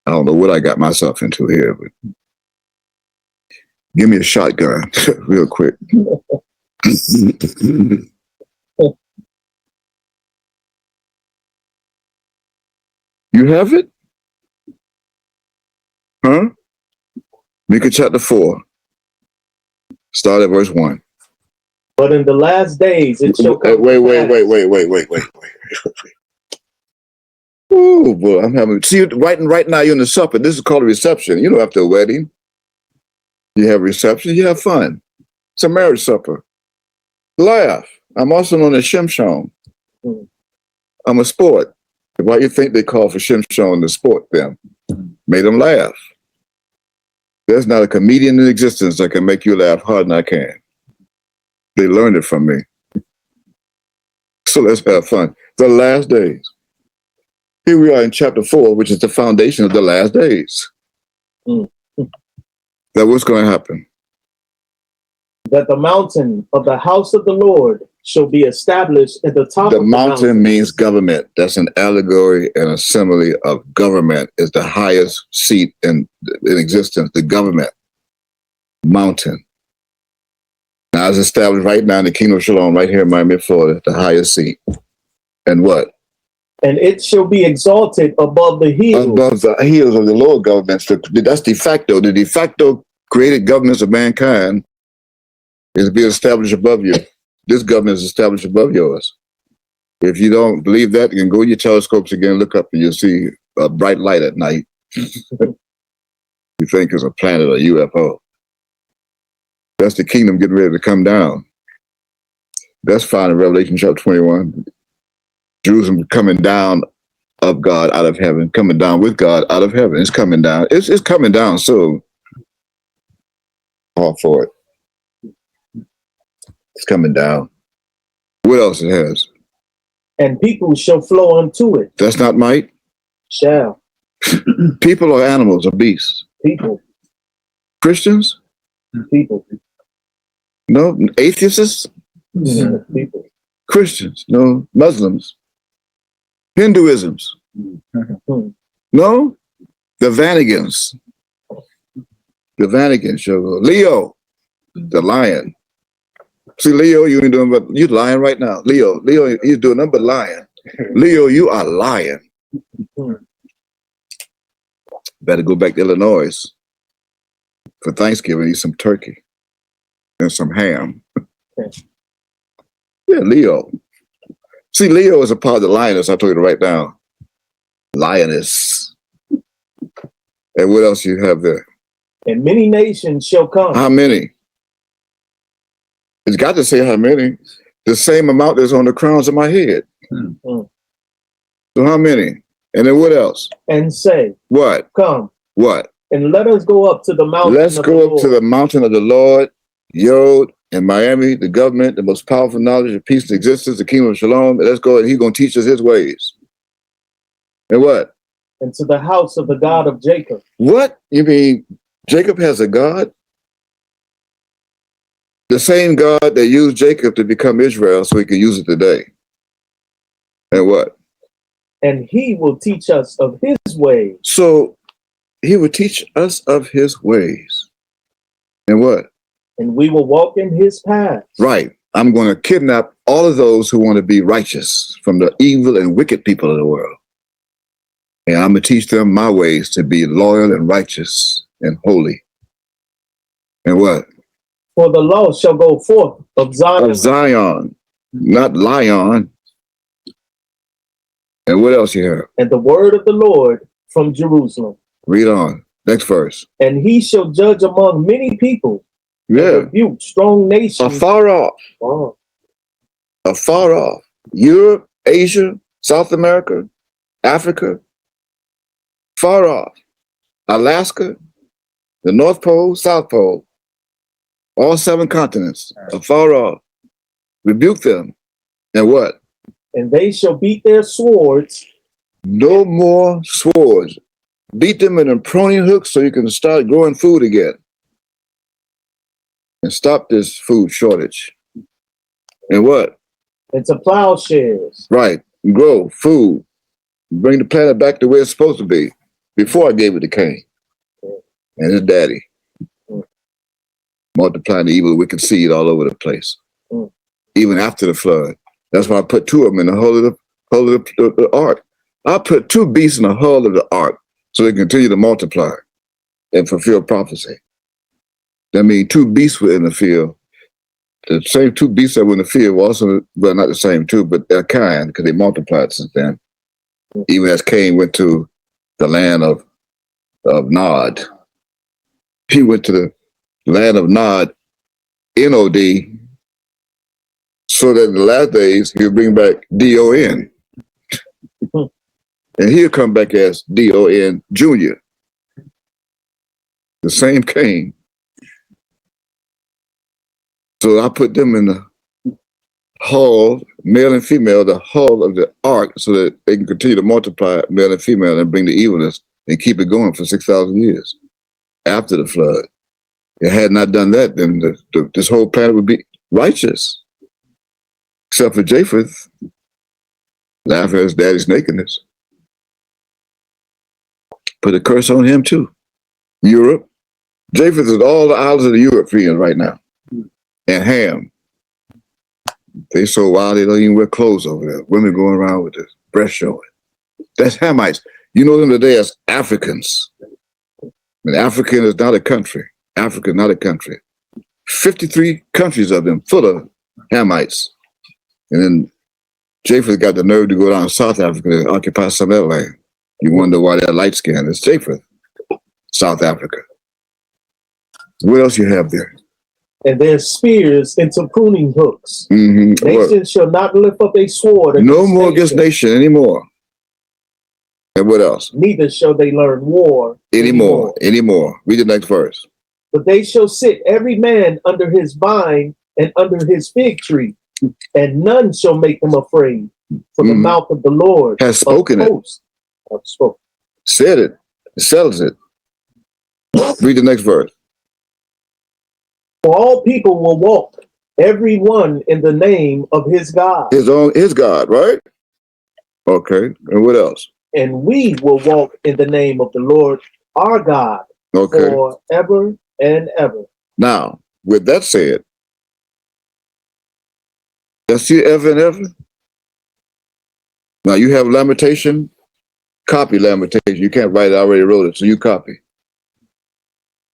I don't know what I got myself into here, but give me a shotgun real quick. You have it? Huh? Micah chapter 4. Start at verse 1. But in the last days it shall come. Wait. Oh boy, I'm having right now you're in the supper. This is called a reception. You know, after a wedding, you have reception, you have fun. It's a marriage supper. Laugh. I'm also known as Shimshon. I'm a sport. Why you think they call for Shimshon to sport them? Made them laugh. There's not a comedian in existence that can make you laugh harder than I can. They learned it from me. So let's have fun. The last days. Here we are in chapter 4, which is the foundation of the last days. That what's going to happen? That the mountain of the house of the Lord shall be established at the top of the mountain. Means government. That's an allegory and a simile of government. Is the highest seat in existence, the government. Mountain. Now it's established right now in the Kingdom of Shalom, right here in Miami, Florida, the highest seat. And what? And it shall be exalted above the hills. Above the hills of the lower governments. That's de facto. The de facto created governments of mankind is to be established above you. This government is established above yours. If you don't believe that, you can go to your telescopes again, look up, and you'll see a bright light at night. You think it's a planet or UFO. That's the kingdom getting ready to come down. That's found in Revelation chapter 21. Jerusalem coming down of God out of heaven, coming down with God out of heaven. It's coming down. It's coming down soon. All for it. It's coming down. What else it has? And people shall flow unto it. That's not might. Shall. People or animals or beasts? People. Christians? People. No. Atheists? People. Christians? No. Muslims? Hinduisms? No. The Vanagons. The Vanagons shall go. Leo, the lion. See, Leo, you ain't doing but you lying right now. Leo, you're doing nothing but lying. Leo, you are lying. Better go back to Illinois for Thanksgiving, eat some turkey and some ham. Yeah, Leo. See, Leo is a part of the lioness. I told you to write down. Lioness. And what else you have there? And many nations shall come. How many? It's got to say how many. The same amount that's on the crowns of my head. So how many? And then what else? And say, what? Come. What? And let us go up to the mountain. Let's go up to the mountain of the Lord, Yod, in Miami, the government, the most powerful knowledge of peace and existence, the kingdom of Shalom. Let's go, and he's going to teach us his ways. And what? And to the house of the God of Jacob. What? You mean Jacob has a God? The same God that used Jacob to become Israel so he can use it today. And what? And he will teach us of his ways. So he will teach us of his ways. And what? And we will walk in his paths. Right. I'm going to kidnap all of those who want to be righteous from the evil and wicked people of the world. And I'm going to teach them my ways to be loyal and righteous and holy. And what? For the law shall go forth of Zion. Of Zion, not lion. And what else you have? And the word of the Lord from Jerusalem. Read on. Next verse. And he shall judge among many people. Yeah. Rebuke strong nations. Afar off. Oh. Afar off. Europe, Asia, South America, Africa. Far off. Alaska, the North Pole, South Pole. All 7 continents. Afar off. Rebuke them. And what? And they shall beat their swords. No more swords. Beat them in a pruning hook so you can start growing food again. And stop this food shortage. And what? Into plowshares. Right. Grow food. Bring the planet back to where it's supposed to be. Before I gave it to Cain and his daddy. Multiplying the evil, wicked seed all over the place. Even after the flood. That's why I put 2 of them in the hull of the ark. I put 2 beasts in the hull of the ark so they continue to multiply. and fulfill prophecy. That means two beasts were in the field. The same two beasts that were in the field were also, well, not the same two, but they're kind because they multiplied since then. Even as Cain went to the land of Nod. He went to the land of Nod, N-O-D, so that in the last days he'll bring back D-O-N. And he'll come back as D-O-N Junior. The same Cain. So I put them in the hall, male and female, the hall of the ark, so that they can continue to multiply male and female and bring the evilness and keep it going for 6,000 years after the flood. If it had not done that, then this whole planet would be righteous, except for Japheth, laughing at his daddy's nakedness. Put a curse on him too. Europe. Japheth is all the islands of the Europeans right now. And Ham. They so wild they don't even wear clothes over there. Women going around with this breast showing. That's Hamites. You know them today as Africans. And African is not a country. Africa is not a country. 53 countries of them full of Hamites. And then Japheth got the nerve to go down to South Africa and occupy some of that land. You wonder why they're light skinned. It's Japheth, South Africa. What else you have there? And their spears into pruning hooks. Mm-hmm. Nation shall not lift up a sword no more against nation anymore. And what else? Neither shall they learn war Anymore. Read the next verse. But they shall sit every man under his vine and under his fig tree, and none shall make them afraid. For the mouth of the Lord has spoken it. Said it. Settles it. Read the next verse. For all people will walk, every one in the name of his God. His God, right? Okay. And what else? And we will walk in the name of the Lord our God forever and ever. Now, with that said, let's see ever and ever. Now you have lamentation, copy lamentation. You can't write it, I already wrote it, so you copy.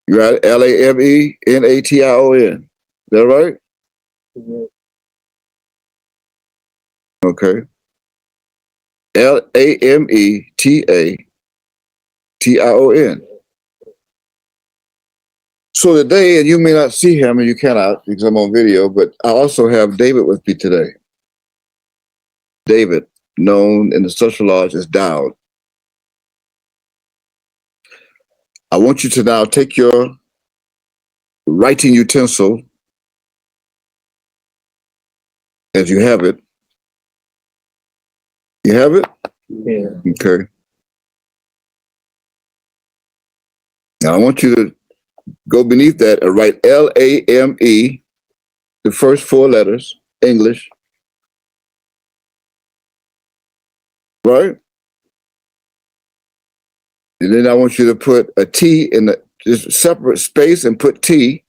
You got it? Lamenation. Is that right? Mm-hmm. Okay. Lamentation. So today, and you may not see him, and you cannot because I'm on video, but I also have David with me today. David, known in the social lodge as Dowd. I want you to now take your writing utensil, as you have it. You have it? Yeah. Okay. Now I want you to go beneath that and write L-A-M-E, the first four letters, English. Right? And then I want you to put a T in the just separate space and put T.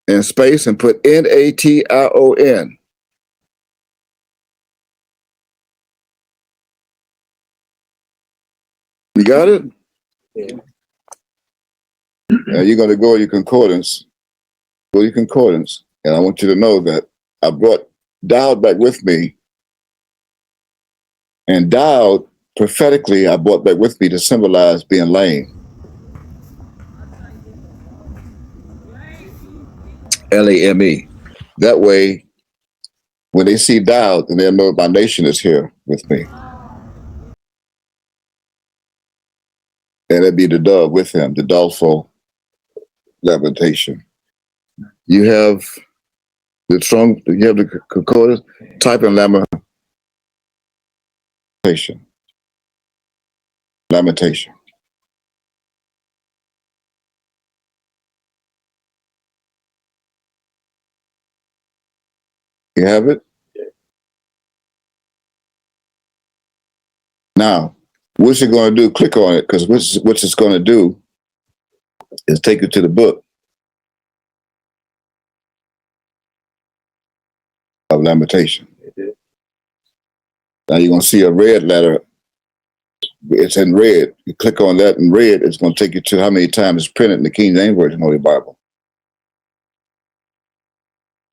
And space and put N-A-T-I-O-N. You got it? Yeah. Now you're going to go to your concordance. Go to your concordance. And I want you to know that I brought Dowd back with me. And Dowd, prophetically, I brought back with me to symbolize being lame. L-A-M-E. That way, when they see Dowd, then they'll know my nation is here with me. And it'd be the dove with him, the doleful lamentation. You have the concordance, type in lamentation. Lamentation. You have it? Now, what's it going to do? Click on it, because what it's going to do is take you to the book of Lamentation. Now you're going to see a red letter it's in red. You click on that in red, it's going to take you to how many times it's printed in the King James Version Holy Bible.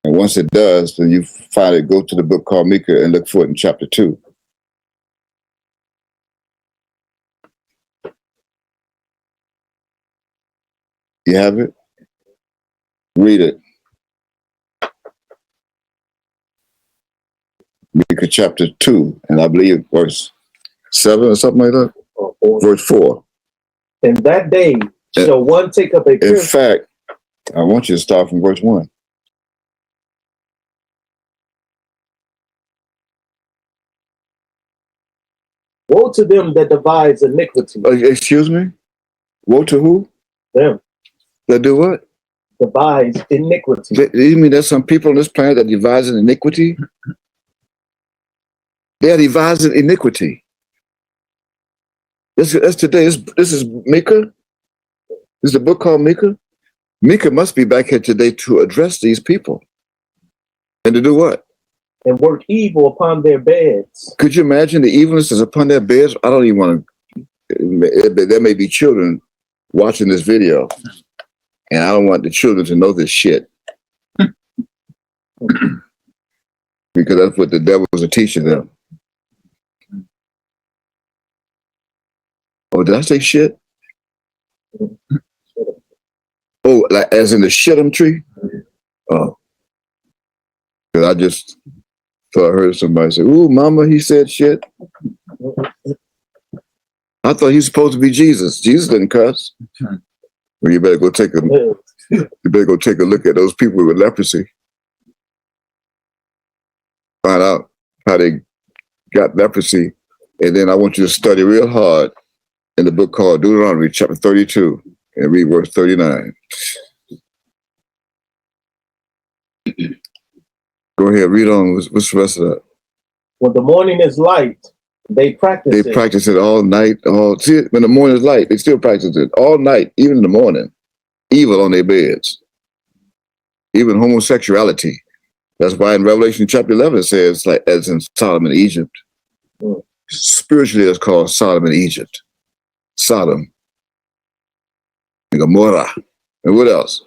And once it does, then you finally go to the book called Micah and look for it in chapter 2. You have it? Read it. Micah chapter 2, and I believe verse 7 or something like that. Verse 4. In that day shall one take up a In pure. fact, I want you to start from verse 1. Woe to them that devise iniquity. Excuse me? Woe to who? Them That do what? devise iniquity. You mean there's some people on this planet that devise iniquity? They are devising iniquity. That's today. This is Micah. This is a book called Micah. Micah must be back here today to address these people. And to do what? And work evil upon their beds. Could you imagine the evilness is upon their beds? I don't even want to. There may be children watching this video. And I don't want the children to know this shit. Because that's what the devils are teaching them. Oh, did I say shit? Oh, like as in the shit'em tree? Oh. Because I just thought I heard somebody say, ooh, mama, he said shit. I thought he was supposed to be Jesus. Jesus didn't cuss. Well, you better go take a look at those people with leprosy. Find out how they got leprosy. And then I want you to study real hard in the book called Deuteronomy, chapter 32, and read verse 39. Go ahead, read on. What's the rest of that? When the morning is light, they practice it. They practice it all night. See, when the morning is light, they still practice it all night, even in the morning. Evil on their beds. Even homosexuality. That's why in Revelation chapter 11 it says, like as in Sodom and Egypt. Spiritually, it's called Sodom and Egypt. Sodom and Gomorrah. And what else?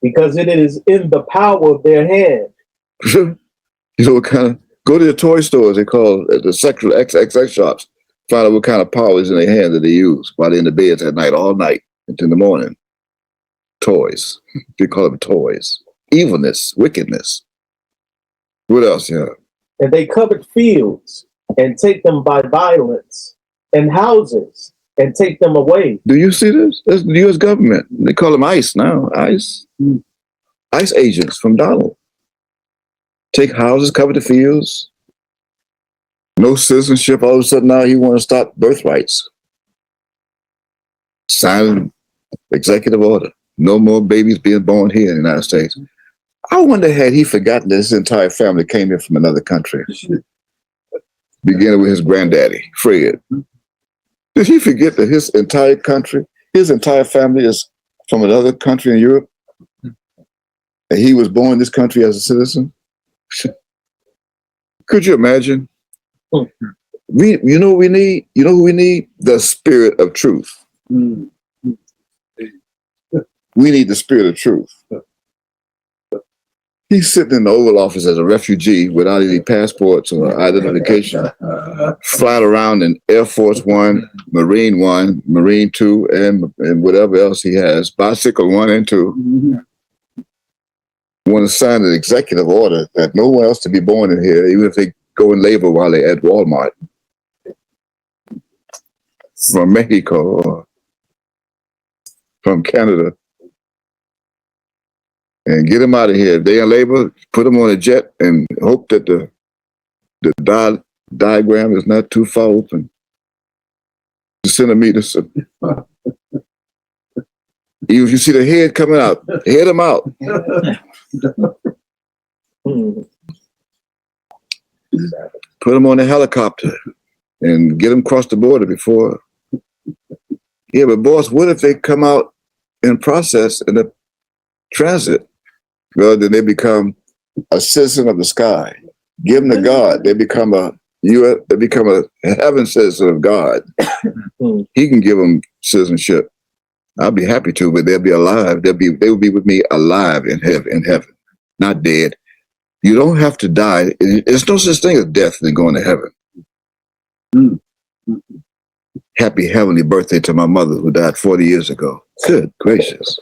Because it is in the power of their hand. You know what kind of, go to the toy stores, they call the sexual XXX shops, find out what kind of power is in their hand that they use while they're in the beds at night, all night until the morning. Toys. They call them toys. Evilness, wickedness. What else? Yeah. And they covet fields and take them by violence, and houses and take them away. Do you see this? That's the U.S. government. They call them ICE now. ICE. ICE agents from Donald. Take houses, cover the fields. No citizenship. All of a sudden now he want to stop birthrights. Sign executive order. No more babies being born here in the United States. I wonder, had he forgotten that his entire family came here from another country? Beginning with his granddaddy, Fred. Did he forget that his entire country, his entire family is from another country in Europe? And he was born in this country as a citizen? Could you imagine? You know what we need? You know who we need? The spirit of truth. We need the spirit of truth. He's sitting in the Oval Office as a refugee without any passports or identification, flying around in Air Force One, Marine One, Marine Two, and whatever else he has, Bicycle 1 and 2. Want to sign an executive order that no one else to be born in here, even if they go in labor while they're at Walmart. From Mexico or from Canada. And get them out of here. If they're in labor, put them on a jet and hope that the diagram is not too far open. The centimeters. Even if you see the head coming out, head them out. Put them on a helicopter and get them across the border before. Yeah, but boss, what if they come out in process in the transit? Well, then they become a citizen of the sky. Give them to God. They become a you become a heaven citizen of God, he can give them citizenship. I'll be happy to, but they'll be alive. They will be with me alive in heaven, not dead. You don't have to die. There's no such thing as death than going to heaven. Happy heavenly birthday to my mother who died 40 years ago. Good gracious.